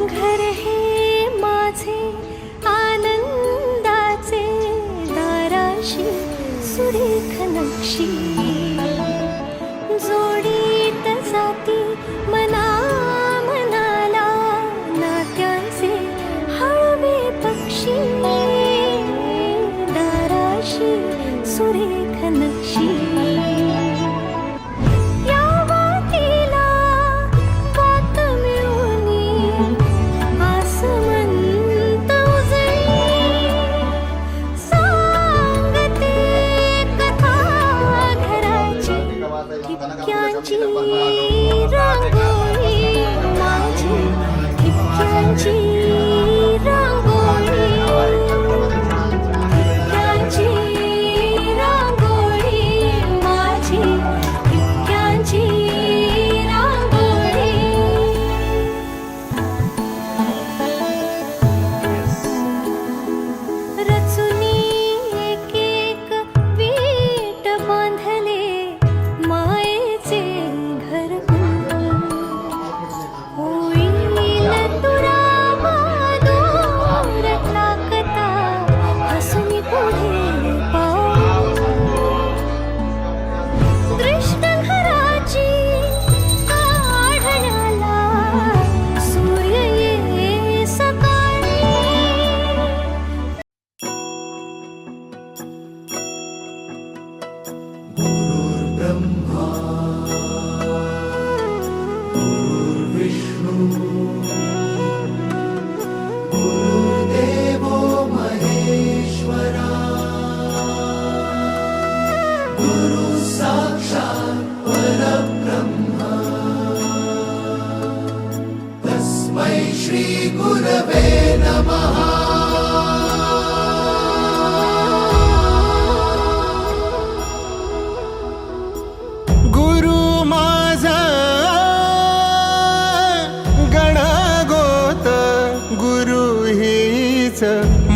घर हे माझे आनंदाचे, दाराशी सुरेख नक्षी, जोडीत जाती मना मनाला, नात्यांचे हळवे पक्षी, दाराशी सुरेख नक्षी. ठिपक्यांची रांगोळी माझी, ठिपक्यांची रांगोळी, ठिपक्यांची रांगोळी माझी, ठिपक्यांची रांगोळी. रचुनी एक एक वीट बांधले,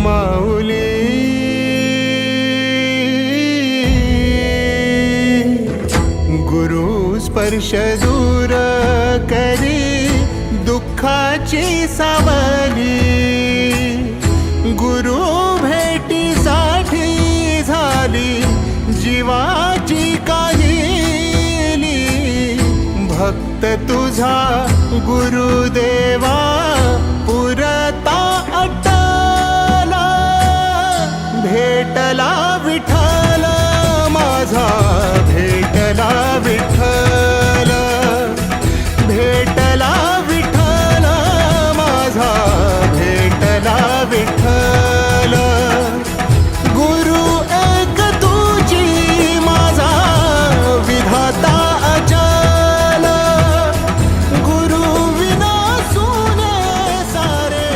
माऊली गुरु स्पर्श दूर करी दुःखाची सावली, गुरु भेटीसाठी झाली जीवाची काहिली. भक्त तुझा गुरुदेवा पुरता अटला, भेटला विठ्ठल माझा, भेटला विठ्ठल, भेटला विठ्ठल माझा, भेटला विठ्ठल. गुरु एक तुझी माझा विधाता अचल, गुरु विना सुने सारे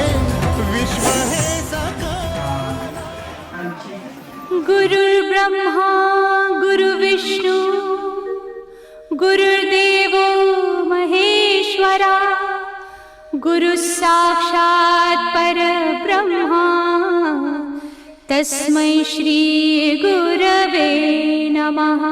विश्व हे सकल. गुरुर्ब्रह्मा गुरुविष्णू गुरुर्देवो महेश्वरा, गुरु साक्षात् परब्रह्मा, तस्मै श्री गुरवे नमः.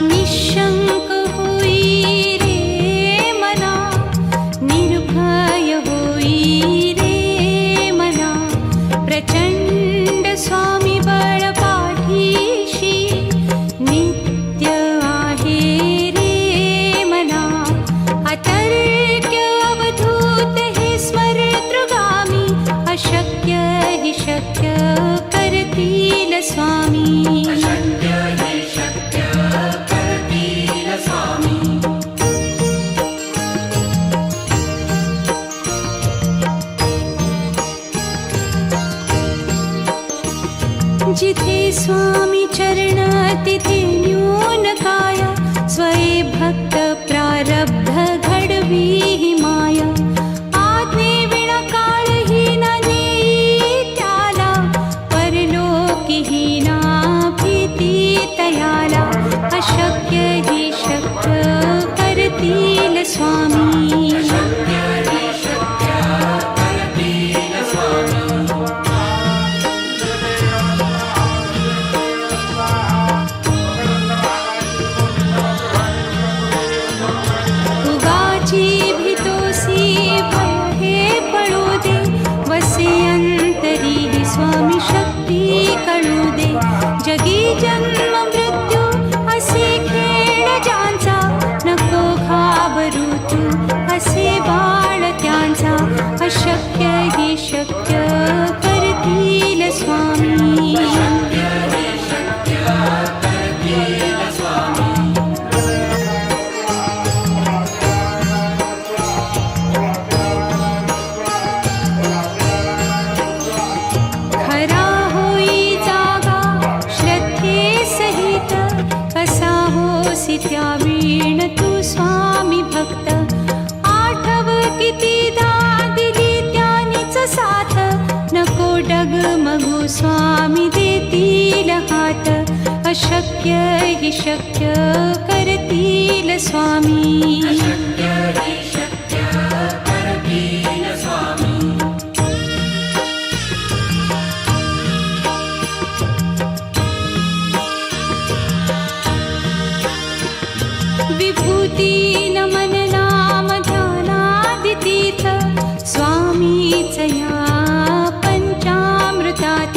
निशंक होई रे मना, निर्भय होई रे मना, प्रचंड स्वामी बळ पाठीशी नित्य आहे रे मना. अतर्क्य अवधूत हे स्मरतृगामी, अशक्य हि शक्य करतील स्वामी. जिथे स्वामी चरण तिथे न्यून काया, स्वये भक्त प्रारब्ध घडवी ही माया. आज्ञे विना काळही न नेई त्याला, परलोकीही ना भीती तयाला. अशक्य ही शक्य करतील स्वामी. अशक्य हि शक्य करतील स्वामी. विभूती नमन नाम ध्यानादितीर्थ स्वामीच या पंचामृतात.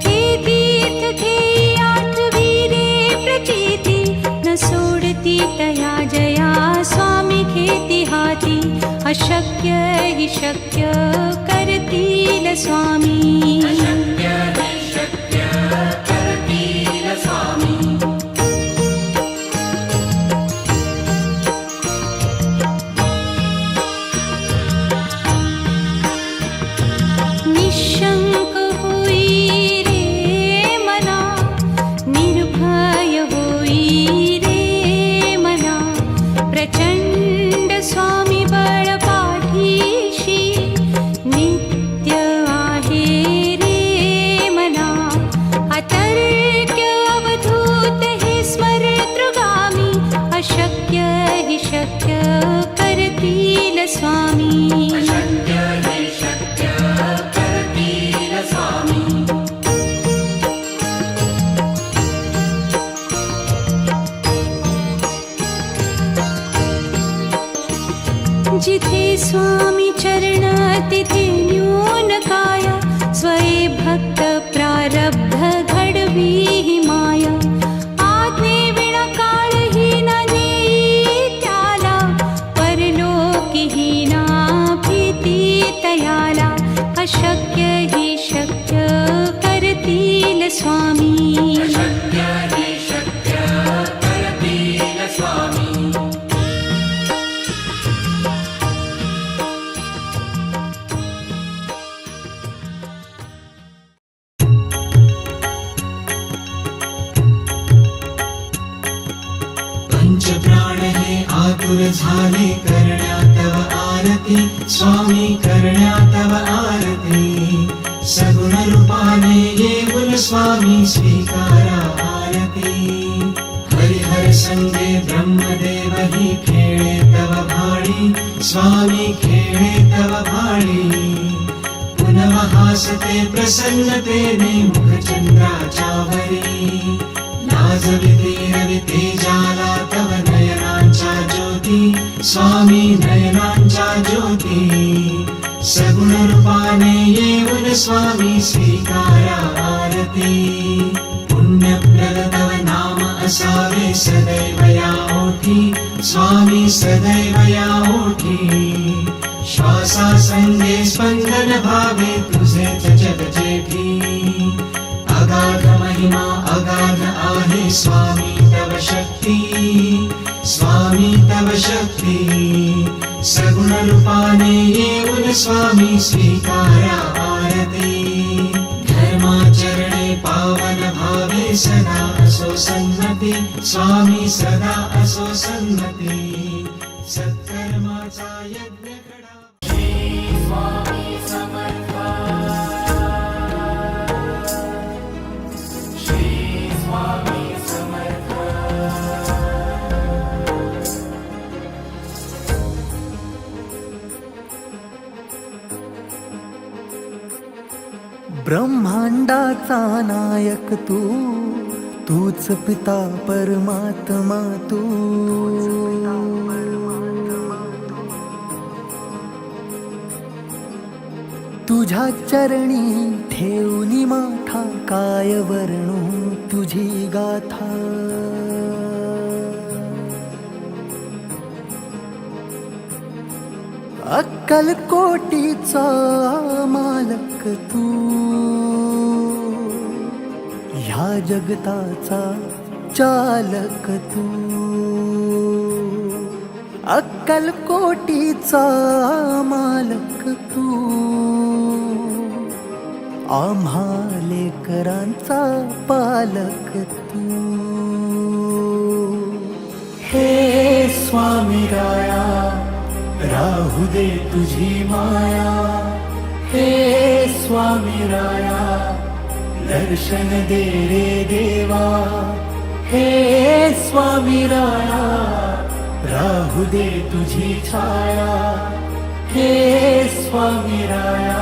हे तीर्थ घेई आठवी रे प्रचिती, न सोडती तया जया स्वामी घेती हाती. अशक्य हि शक्य करतील स्वामी. निशंक होई रे मना, निर्भय होई रे मना. प्रचंड स्वामी बळ पाठीशी, नित्य आहे रे मना. अतर्क्य अवधूत हे स्मरतृगामी, अशक्य हि शक्य करतील स्वामी. जिथे स्वामी चरण तिथे न्यून काया, स्वये भक्त प्रारब्ध घडवी ही माया. आज्ञे विना काळही न नेई त्याला, परलोकी ही ना भीती तयाला. अशक्य हि शक्य करतील स्वामी. पंचप्राण हे आतुर झाले करण्या तव आरती. स्वामी करण्या तव आरती. सगुण रूपाने येऊन स्वामी स्वीकारा आरती. हरिहर संगे ब्रह्मदेव ही खेळे तव भाळी. स्वामी खेळे तव भाळी. पुनः हासते प्रसन्नतेने मुखचंद्राच्यावरी. लाजविते रविते जाला तव नयनांच्या ज्योती. स्वामी नयनांच्या ज्योती. सगुण रूपाने येऊन स्वामी स्वीकारा आरती. पुण्यप्रद तव नाम असावे सदैव या ओठी. स्वामी सदैव या ओठी. श्वासा संगे स्पंदन भावे तुझेच जग जेठी. अगाध महिमा अगाध आहे स्वामी तव शक्ती. स्वामी तव शक्ती. सगुण रूपाने येऊन स्वामी स्वीकारा आरती. धर्माचरणे पावन भावे सदा असो सन्मती. स्वामी सदा असो सन्मती. सत्कर्माचा यज्ञ घडा. श्री स्वामी समर्थ. श्री स्वामी समर्थ. ब्रह्मांडाचा नायक तू, तूच पिता परमात्मा तू. तुझ्या चरणी ठेवनी माथा, काय वर्णू तुझी गाथा. अक्कलकोटीचा मालक तू, ह्या जगताचा चालक तू. अक्कलकोटीचा मालक तू, आम्हा लेकरांचा पालक तू. हे स्वामी राया, राहू दे तुझी माया. हे स्वामी राया, दर्शन दे रे देवा, हे स्वामी राया, राहू दे तुझी छाया, हे स्वामी राया,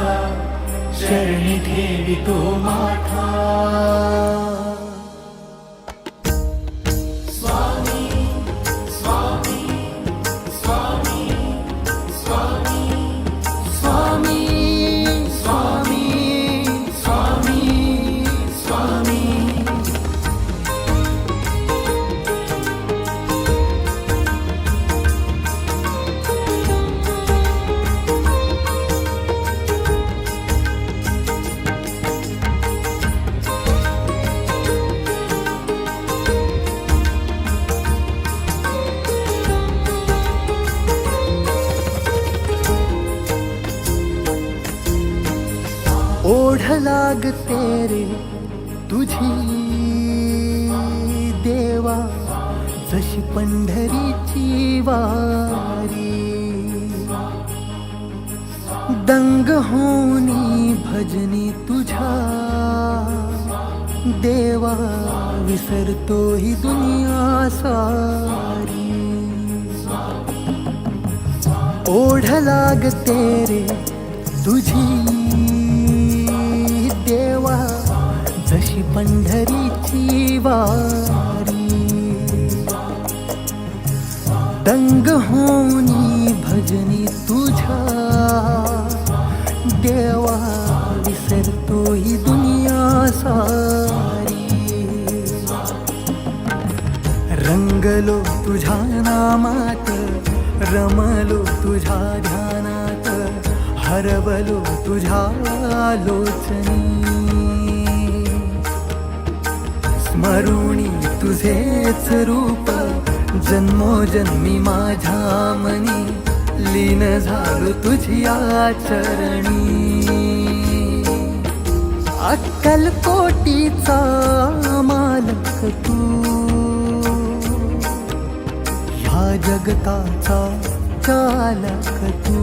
शरणी ठेवितो माथा. स्वामी स्वामी स्वामी स्वामी. ओढ लागते रे तुझी देवा, जशी पंढरीची वारी. दंग होनी भजनी तुझ्या देवा, विसरतो ही दुनिया सारी. ओढ लागते रे तुझी देवा, जशी पंढरीची वारी. दंग होनी भजनी तुझ्या देवा, विसरतो ही दुनिया सारी. रंगलो तुझ्या नामात, रमलो तुझ्या ध्यानात, हरवलो तुझ्या लोचनी. स्मरुणी तुझेच रूप, जन्मोजन्मी माझ्या मनी, लीन झालो तुझ्या चरणी. अक्कलकोटीचा मालक तू, ह्या जगताचा चालक तू.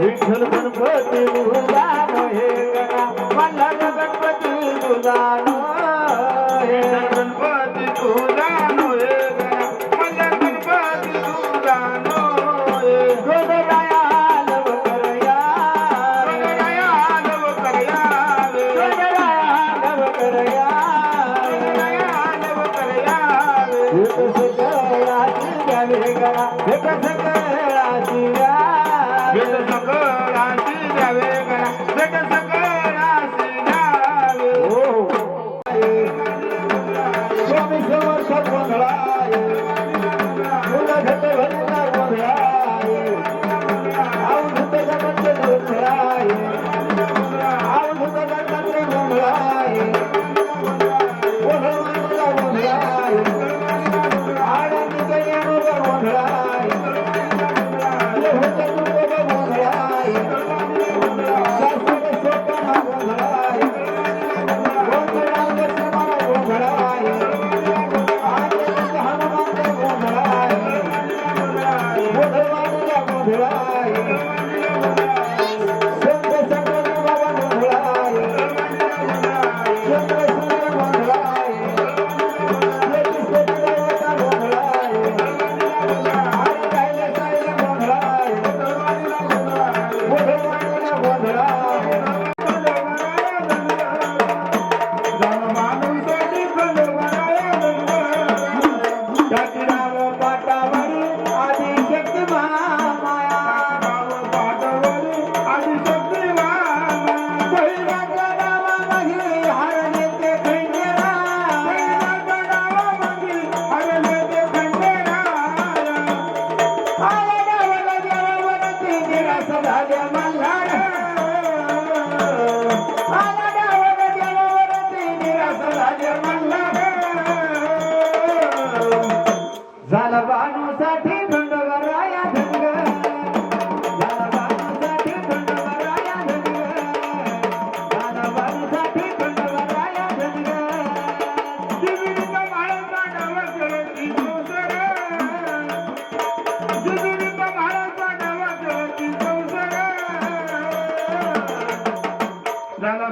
विठ्ठल गणपती बुजानो हे गणा, मला गणपती बुजानो हे गणपती बुजानो हे गणा, मला गणपती बुजानो हे. गोदराया लव करया, गोदराया लव करया, गोदराया लव करया, गोदराया लव करया. एक सकळाची द्यावे गणा, एक सकळाची द्या, भेट सकळाची द्यावे गणा, भेट सकळाची द्यावे.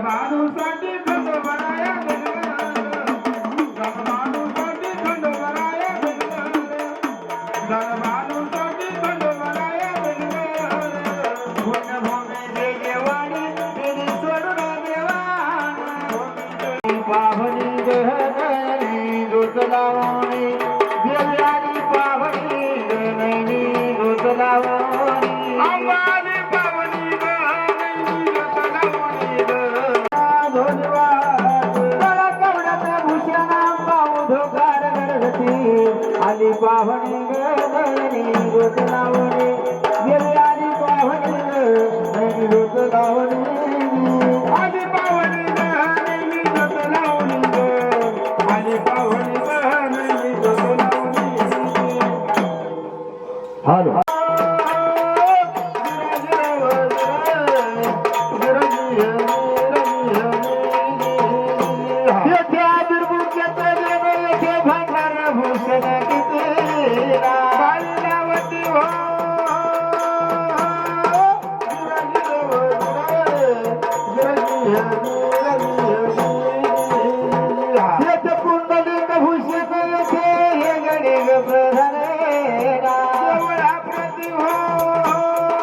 धनमानूसाठी खंडोबाराया धनमानूसाठी खंडोबाराया धनमानूसाठी खंडोबाराया पुण्यभूमी देवाणी तेरी सोडून देवा पावनी गहनी जोतलावणी देवयानी पावनी गहनी जोतलावणी अंबानी पावनी गहनी जोतलावणी धोजवा कवड्यात भूषणा पाऊ धोकार गणपती आली पावनी गहनी जोतलावणी देवयानी पावनी गहनी जोतलावणी आली पावनी गहनी जोतलावणी आली पावनी गहनी जोतलावणी हालो कुंडलिक भूषित हे गणिक प्रधान प्रति हो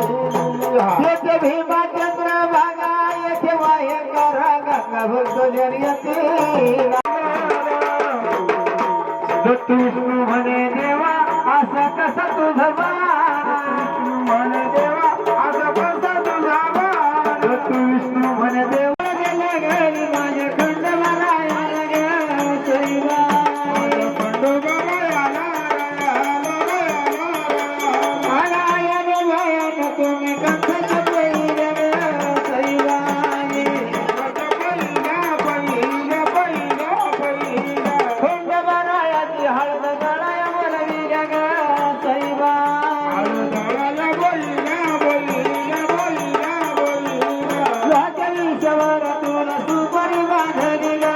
येथे भीमाचंद्र भागा येथे वायकर गंगा भक्त जर्यते दत्त विष्णू म्हणे देवा असा कसा तुझा विष्णू म्हणे देवा असा कसा तुझा दत्त विष्णू म्हणे देवा गेल्या घरी माझ्या खंडोबाराया तुम्ही कंसाच्या खंडोबारायाची हळद गळाया बोलवी जग ईश्वर तुला सुपरी बांधली ग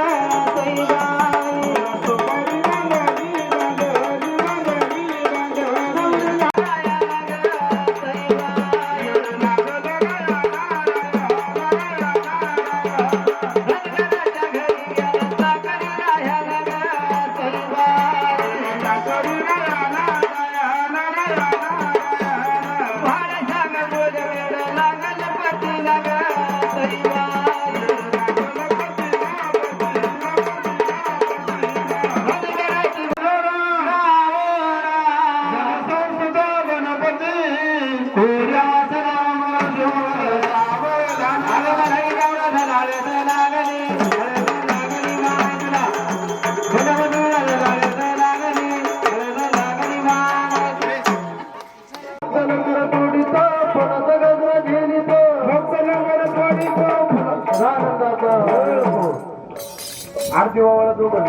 आरती बाबाला दोघं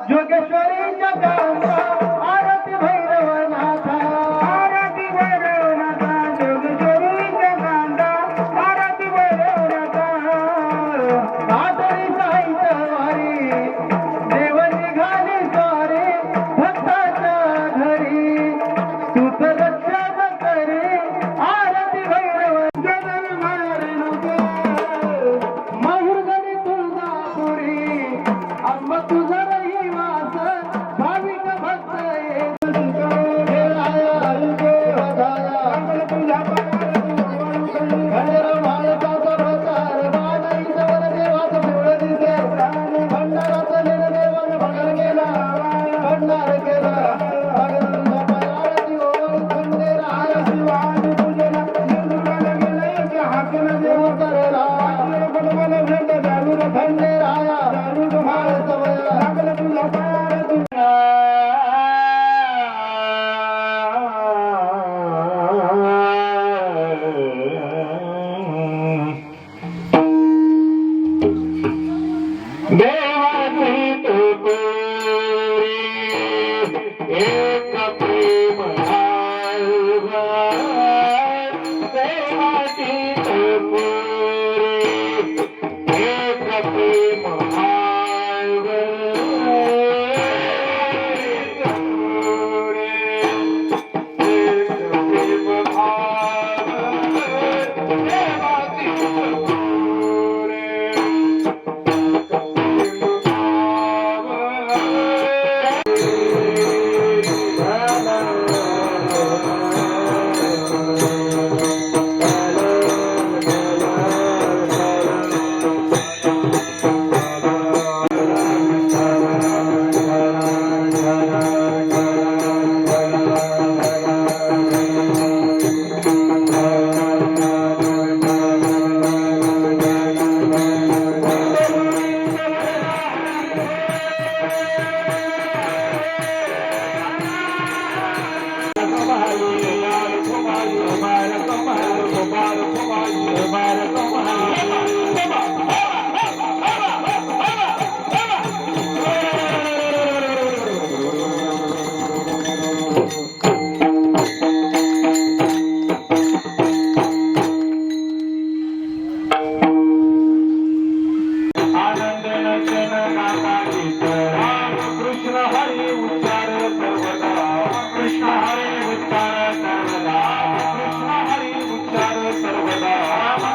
जोगेश्वरी आरती भैरवनाथा आरती भैरवनाथा जोगेश्वरी जगांदा आरती भैरवनाथा आदरी साहित्य वारी देव निघाली स्वारी भक्ताच्या घरी सुत रक्षण करी आरती भैरव जगन मारी माहुरगणी तुळजापुरी अंब तुझा रहिवास भाविक भक्त कृष्ण हरी उच्चार सर्वदा कृष्ण हरी उच्चार सर्वदा कृष्ण हरी उच्चार सर्वदा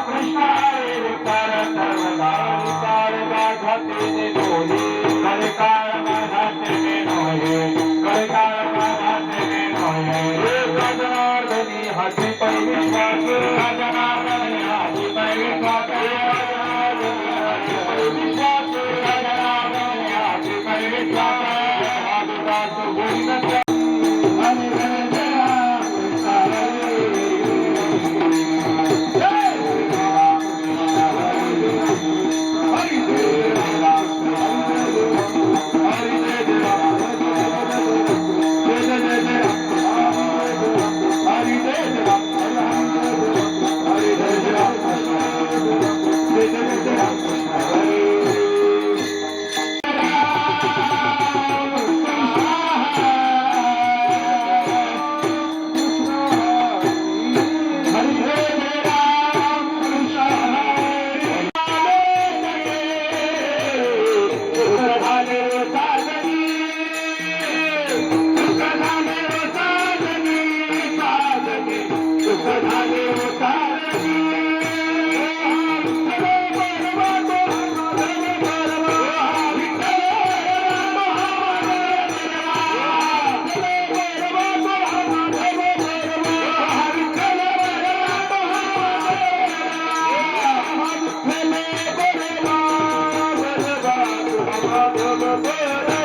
कृष्ण हरी उच्चार सर्वदा काळ गाठाते नोहे हरे काळ गाठाते नोहे हरे काळ गाठाते नोहे जनार्दनी हाती पै विश्वास जनार्दनी हाती पै विश्वास Bye.